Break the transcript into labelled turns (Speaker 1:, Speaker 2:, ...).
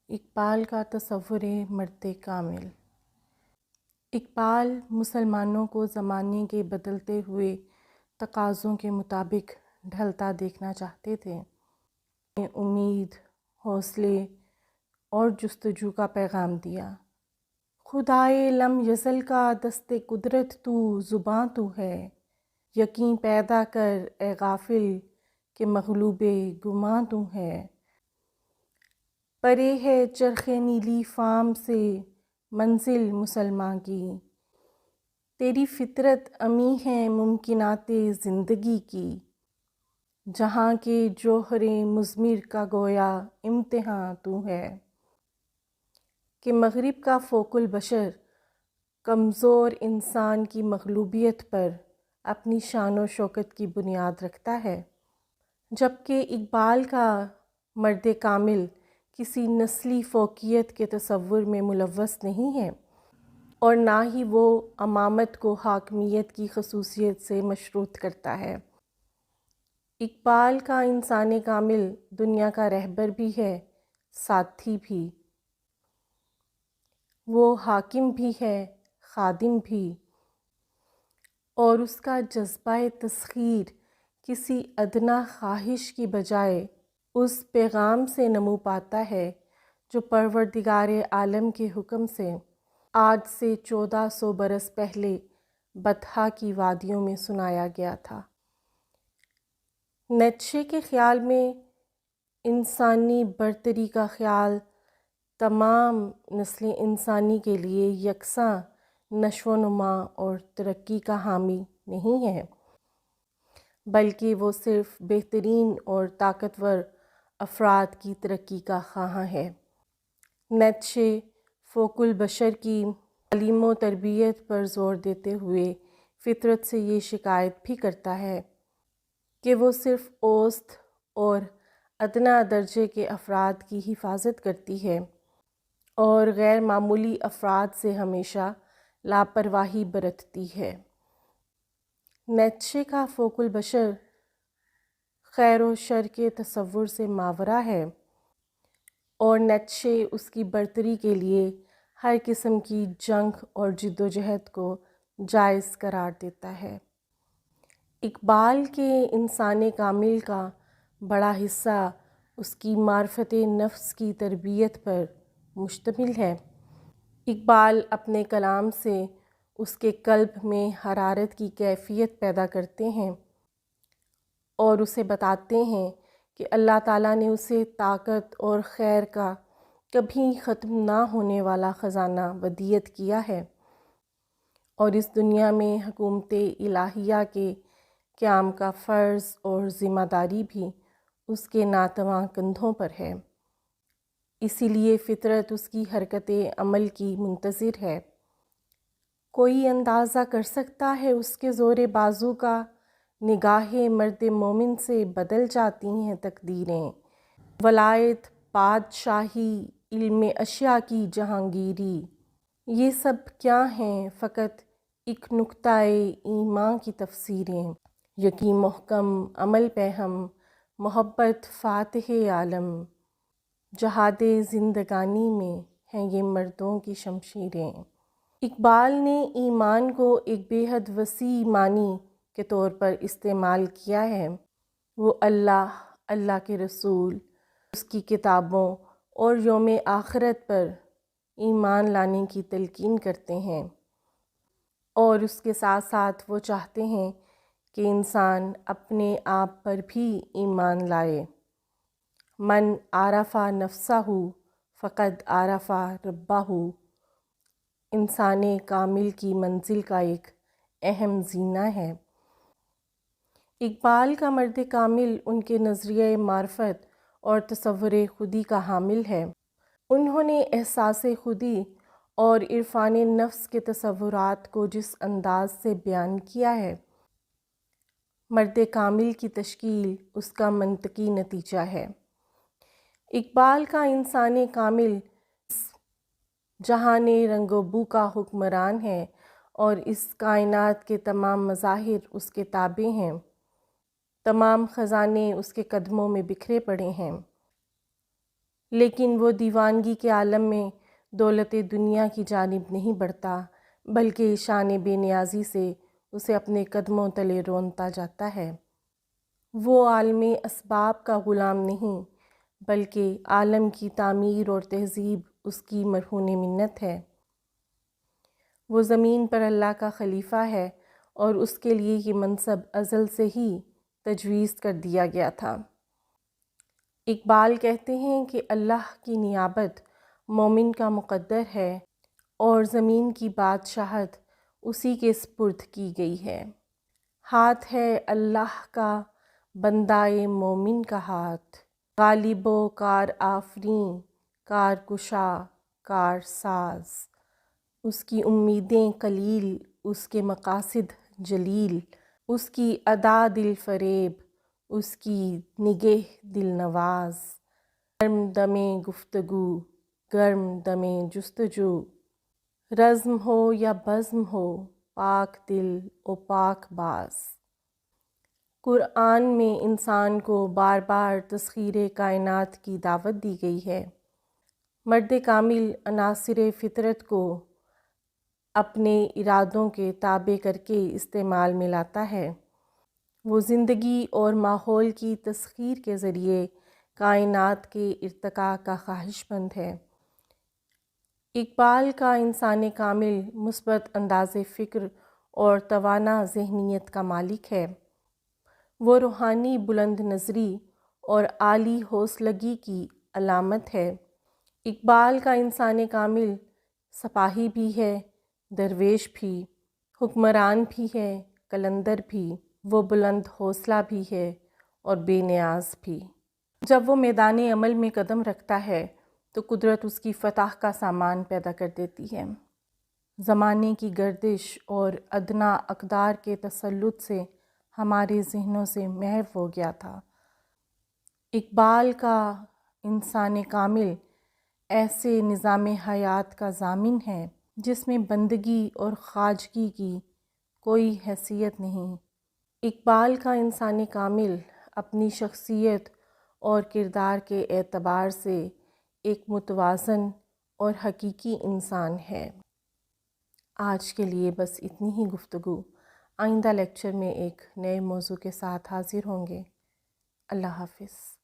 Speaker 1: اقبال کا تصور مرد کامل۔ اقبال مسلمانوں کو زمانے کے بدلتے ہوئے تقاضوں کے مطابق ڈھلتا دیکھنا چاہتے تھے۔ امید، حوصلے اور جستجو کا پیغام دیا۔ خدائے لم یزل کا دست قدرت تو زباں تو ہے، یقین پیدا کر اے غافل کہ مغلوب گماں تو ہے۔ پرے ہے چرخ نیلی فام سے منزل مسلماں کی، تیری فطرت امی ہے ممکنات زندگی کی۔ جہاں کے جوہر مضمر کا گویا امتحاں تو ہے، کہ مغرب کا فوق البشر کمزور انسان کی مغلوبیت پر اپنی شان و شوکت کی بنیاد رکھتا ہے، جبکہ اقبال کا مرد کامل کسی نسلی فوقیت کے تصور میں ملوث نہیں ہے، اور نہ ہی وہ امامت کو حاکمیت کی خصوصیت سے مشروط کرتا ہے۔ اقبال کا انسان کامل دنیا کا رہبر بھی ہے، ساتھی بھی۔ وہ حاکم بھی ہے، خادم بھی، اور اس کا جذبہ تسخیر کسی ادنیٰ خواہش کی بجائے اس پیغام سے نمو پاتا ہے جو پروردگار عالم کے حکم سے آج سے 1400 برس پہلے بطحا کی وادیوں میں سنایا گیا تھا۔ نیٹشے کے خیال میں انسانی برتری کا خیال تمام نسل انسانی کے لیے یکساں نشو و نما اور ترقی کا حامی نہیں ہے، بلکہ وہ صرف بہترین اور طاقتور افراد کی ترقی کا خواہاں ہے۔ نیٹشے فوق البشر کی تعلیم و تربیت پر زور دیتے ہوئے فطرت سے یہ شکایت بھی کرتا ہے کہ وہ صرف اوسط اور ادنیٰ درجے کے افراد کی حفاظت کرتی ہے اور غیر معمولی افراد سے ہمیشہ لاپرواہی برتتی ہے۔ نیٹشے کا فوق البشر خیر و شر کے تصور سے ماورا ہے، اور نیٹشے اس کی برتری کے لیے ہر قسم کی جنگ اور جدوجہد کو جائز قرار دیتا ہے۔ اقبال کے انسان کامل کا بڑا حصہ اس کی معرفت نفس کی تربیت پر مشتمل ہے۔ اقبال اپنے کلام سے اس کے قلب میں حرارت کی کیفیت پیدا کرتے ہیں اور اسے بتاتے ہیں کہ اللہ تعالیٰ نے اسے طاقت اور خیر کا کبھی ختم نہ ہونے والا خزانہ ودیعت کیا ہے، اور اس دنیا میں حکومت الہیہ کے قیام کا فرض اور ذمہ داری بھی اس کے ناتواں کندھوں پر ہے۔ اسی لیے فطرت اس کی حرکت عمل کی منتظر ہے۔ کوئی اندازہ کر سکتا ہے اس کے زور بازو کا، نگاہ مرد مومن سے بدل جاتی ہیں تقدیریں۔ ولایت، بادشاہی، علم اشیاء کی جہانگیری، یہ سب کیا ہیں فقط ایک نقطہ ایماں کی تفسیریں۔ یقین محکم، عمل پہ ہم، محبت فاتح عالم، جہاد زندگانی میں ہیں یہ مردوں کی شمشیریں۔ اقبال نے ایمان کو ایک بے حد وسیع معنی کے طور پر استعمال کیا ہے۔ وہ اللہ کے رسول، اس کی کتابوں اور یوم آخرت پر ایمان لانے کی تلقین کرتے ہیں، اور اس کے ساتھ ساتھ وہ چاہتے ہیں کہ انسان اپنے آپ پر بھی ایمان لائے۔ من عرف نفسہ فقد عرف ربہ، انسان کامل کی منزل کا ایک اہم زینہ ہے۔ اقبال کا مرد کامل ان کے نظریہ معرفت اور تصور خودی کا حامل ہے۔ انہوں نے احساس خودی اور عرفان نفس کے تصورات کو جس انداز سے بیان کیا ہے، مرد کامل کی تشکیل اس کا منطقی نتیجہ ہے۔ اقبال کا انسان کامل اس جہان رنگ و بو کا حکمران ہے، اور اس کائنات کے تمام مظاہر اس کے تابع ہیں، تمام خزانے اس کے قدموں میں بکھرے پڑے ہیں۔ لیکن وہ دیوانگی کے عالم میں دولت دنیا کی جانب نہیں بڑھتا، بلکہ شان بے نیازی سے اسے اپنے قدموں تلے رونتا جاتا ہے۔ وہ عالم اسباب کا غلام نہیں، بلکہ عالم کی تعمیر اور تہذیب اس کی مرہون منت ہے۔ وہ زمین پر اللہ کا خلیفہ ہے اور اس کے لیے یہ منصب ازل سے ہی تجویز کر دیا گیا تھا۔ اقبال کہتے ہیں کہ اللہ کی نیابت مومن کا مقدر ہے اور زمین کی بادشاہت اسی کے سپرد کی گئی ہے۔ ہاتھ ہے اللہ کا بندائے مومن کا ہاتھ، غالب و کار آفریں، کار کشا کار ساز۔ اس کی امیدیں قلیل، اس کے مقاصد جلیل، اس کی ادا دل فریب، اس کی نگہ دل نواز۔ گرم دم گفتگو، گرم دم جستجو، رزم ہو یا بزم ہو، پاک دل و پاک باز۔ قرآن میں انسان کو بار بار تسخیر کائنات کی دعوت دی گئی ہے۔ مرد کامل عناصر فطرت کو اپنے ارادوں کے تابع کر کے استعمال میں لاتا ہے۔ وہ زندگی اور ماحول کی تسخیر کے ذریعے کائنات کے ارتقاء کا خواہش مند ہے۔ اقبال کا انسان کامل مثبت انداز فکر اور توانا ذہنیت کا مالک ہے۔ وہ روحانی بلند نظری اور عالی حوصلگی کی علامت ہے۔ اقبال کا انسان کامل سپاہی بھی ہے، درویش بھی، حکمران بھی ہے، قلندر بھی۔ وہ بلند حوصلہ بھی ہے اور بے نیاز بھی۔ جب وہ میدان عمل میں قدم رکھتا ہے تو قدرت اس کی فتح کا سامان پیدا کر دیتی ہے۔ زمانے کی گردش اور ادنیٰ اقدار کے تسلط سے ہمارے ذہنوں سے محو ہو گیا تھا۔ اقبال کا انسان کامل ایسے نظام حیات کا ضامن ہے جس میں بندگی اور خواجگی کی کوئی حیثیت نہیں۔ اقبال کا انسان کامل اپنی شخصیت اور کردار کے اعتبار سے ایک متوازن اور حقیقی انسان ہے۔ آج کے لیے بس اتنی ہی گفتگو۔ آئندہ لیکچر میں ایک نئے موضوع کے ساتھ حاضر ہوں گے۔ اللہ حافظ۔